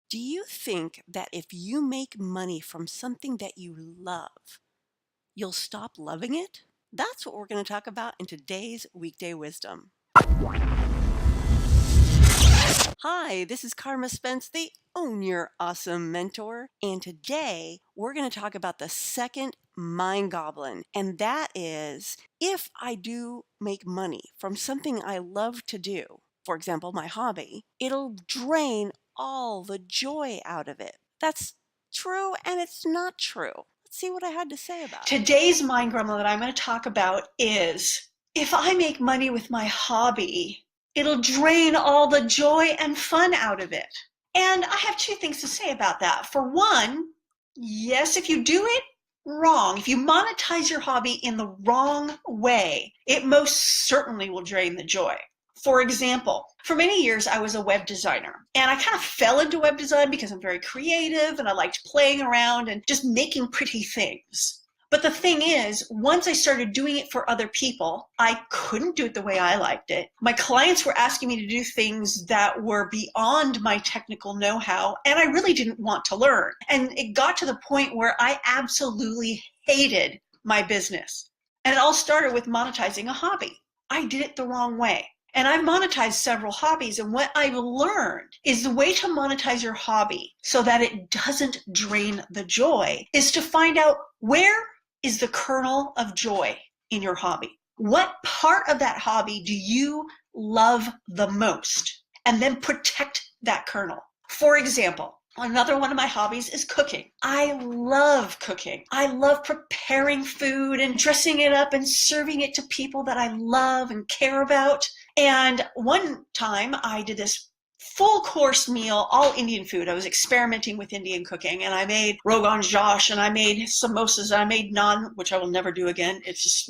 Do you think that if you make money from something that you love, you'll stop loving it? That's what we're going to talk about in today's Weekday Wisdom. Hi, this is Carma Spence, the Own Your Awesome Mentor. And today we're going to talk about the second Mind Goblin. And that is if I do make money from something I love to do, for example, my hobby, it'll drain all the joy out of it. That's true and it's not true. Let's see what I had to say about it. Today's mind gremlin that I'm going to talk about is if I make money with my hobby, it'll drain all the joy and fun out of it. And I have two things to say about that. For one, yes, if you do it wrong, if you monetize your hobby in the wrong way, it most certainly will drain the joy. For example, for many years, I was a web designer, and I kind of fell into web design because I'm very creative and I liked playing around and just making pretty things. But the thing is, once I started doing it for other people, I couldn't do it the way I liked it. My clients were asking me to do things that were beyond my technical know-how, and I really didn't want to learn. And it got to the point where I absolutely hated my business. And it all started with monetizing a hobby. I did it the wrong way. And I've monetized several hobbies, and what I've learned is the way to monetize your hobby so that it doesn't drain the joy is to find out where is the kernel of joy in your hobby. What part of that hobby do you love the most? And then protect that kernel. For example, another one of my hobbies is cooking. I love cooking. I love preparing food and dressing it up and serving it to people that I love and care about. And one time I did this full course meal, all Indian food. I was experimenting with Indian cooking, and I made Rogan Josh, and I made samosas, and I made naan, which I will never do again. It's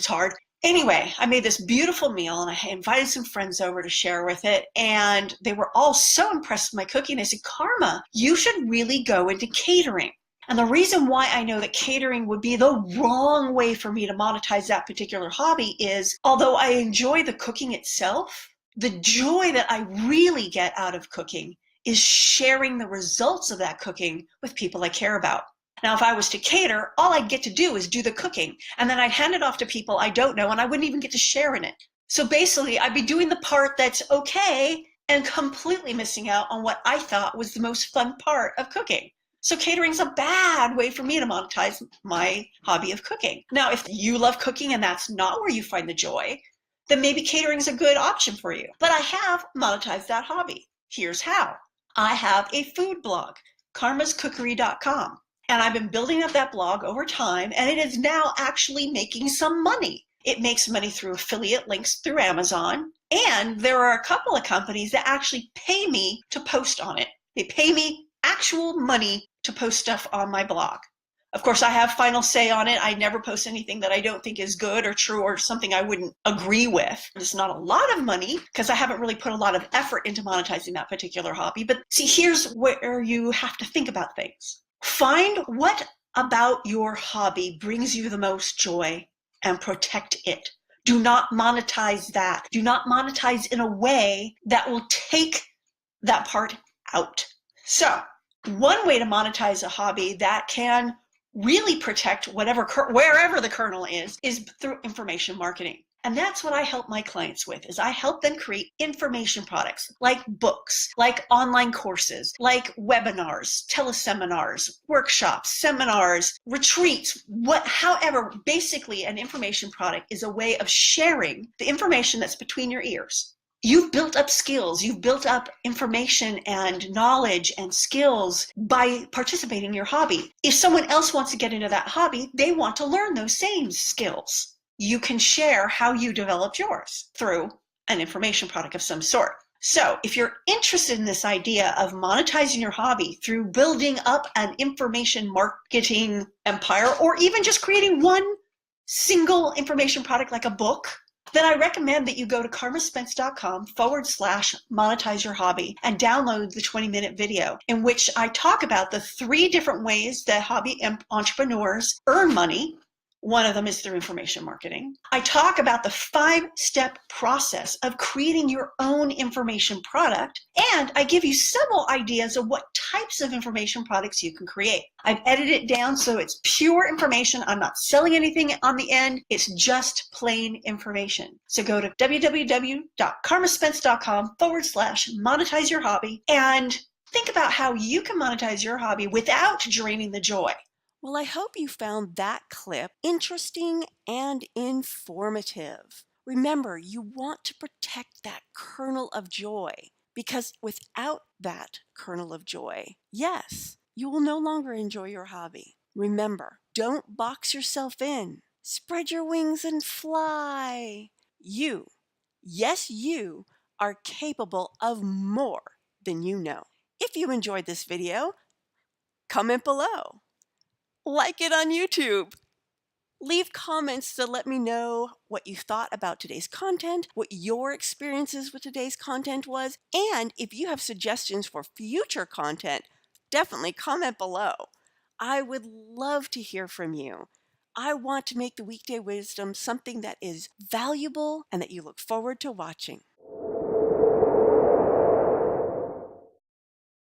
hard. Anyway, I made this beautiful meal, and I invited some friends over to share with it, and they were all so impressed with my cooking. They said, Karma, you should really go into catering. And the reason why I know that catering would be the wrong way for me to monetize that particular hobby is, although I enjoy the cooking itself, the joy that I really get out of cooking is sharing the results of that cooking with people I care about. Now, if I was to cater, all I'd get to do is do the cooking, and then I'd hand it off to people I don't know, and I wouldn't even get to share in it. So basically, I'd be doing the part that's okay and completely missing out on what I thought was the most fun part of cooking. So catering's a bad way for me to monetize my hobby of cooking. Now, if you love cooking and that's not where you find the joy, then maybe catering's a good option for you. But I have monetized that hobby. Here's how. I have a food blog, karmascookery.com. And I've been building up that blog over time, and it is now actually making some money. It makes money through affiliate links through Amazon, and there are a couple of companies that actually pay me to post on it. They pay me actual money to post stuff on my blog. Of course, I have final say on it. I never post anything that I don't think is good or true or something I wouldn't agree with. It's not a lot of money because I haven't really put a lot of effort into monetizing that particular hobby. But see, here's where you have to think about things. Find what about your hobby brings you the most joy and protect it. Do not monetize that. Do not monetize in a way that will take that part out. So, one way to monetize a hobby that can really protect wherever the kernel is through information marketing. And that's what I help my clients with, is I help them create information products like books, like online courses, like webinars, teleseminars, workshops, seminars, retreats, however, basically an information product is a way of sharing the information that's between your ears. You've built up skills, you've built up information and knowledge and skills by participating in your hobby. If someone else wants to get into that hobby, they want to learn those same skills. You can share how you developed yours through an information product of some sort. So if you're interested in this idea of monetizing your hobby through building up an information marketing empire, or even just creating one single information product like a book, then I recommend that you go to karmaspence.com/monetize your hobby and download the 20-minute video in which I talk about the 3 different ways that hobby entrepreneurs earn money. One of them is through information marketing. I talk about the 5-step process of creating your own information product, and I give you several ideas of what types of information products you can create. I've edited it down so it's pure information. I'm not selling anything on the end. It's just plain information. So go to www.carmaspence.com/monetize your hobby and think about how you can monetize your hobby without draining the joy. Well, I hope you found that clip interesting and informative. Remember, you want to protect that kernel of joy because without that kernel of joy, yes, you will no longer enjoy your hobby. Remember, don't box yourself in. Spread your wings and fly. You, yes, you are capable of more than you know. If you enjoyed this video, comment below. Like it on YouTube. Leave comments to let me know what you thought about today's content, what your experiences with today's content was, and if you have suggestions for future content, definitely comment below. I would love to hear from you. I want to make the Weekday Wisdom something that is valuable and that you look forward to watching.